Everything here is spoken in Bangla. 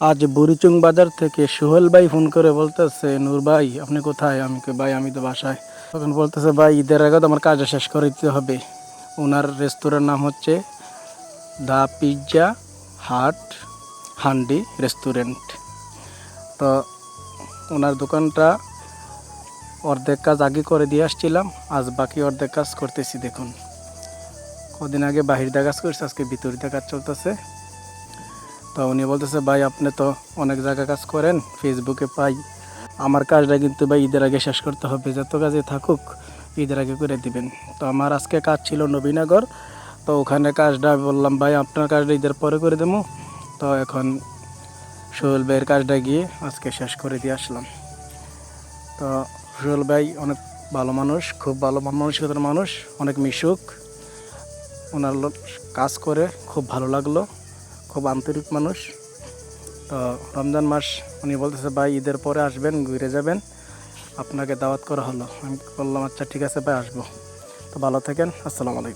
আজ বুড়িচুং বাজার থেকে সোহেল ভাই ফোন করে বলতেছে, নূর ভাই আপনি কোথায়? আমি কই, ভাই আমি তো বাসায়। তখন বলতেছে, ভাই ঈদের আগে তো আমার কাজটা শেষ করে দিতে হবে। ওনার রেস্তোরাঁর নাম হচ্ছে the Pizza Hut handi restaurant. তো ওনার দোকানটা অর্ধেক কাজ আগে করে দিয়ে আসছিলাম, আজ বাকি অর্ধেক কাজ করতেছি। দেখুন, কদিন আগে বাহিরটা কাজ করছে, আজকে ভিতরিতে কাজ চলতেছে। তো উনি বলতেছে, ভাই আপনি তো অনেক জায়গায় কাজ করেন, ফেসবুকে পাই, আমার কাজটা কিন্তু ভাই ঈদের আগে শেষ করতে হবে, যত কাজে থাকুক ঈদের আগে করে দিবেন। তো আমার আজকে কাজ ছিল নবীনগর, তো ওখানে কাজটা বললাম, ভাই আপনার কাজটা ঈদের পরে করে দেবো। তো এখন সোহেল ভাইয়ের কাজটা গিয়ে আজকে শেষ করে দিয়ে আসলাম। তো সোহেল ভাই অনেক ভালো মানুষ, খুব ভালো মানসিকতার মানুষ, অনেক মিশুক। ওনার কাজ করে খুব ভালো লাগলো, খুব আন্তরিক মানুষ। তো রমজান মাস উনি বলতেছে, ভাই ঈদের পরে আসবেন, ঘুরে যাবেন, আপনাকে দাওয়াত করা হলো। আমি বললাম, আচ্ছা ঠিক আছে ভাই, আসবো। তো ভালো থাকেন, আসসালামু আলাইকুম।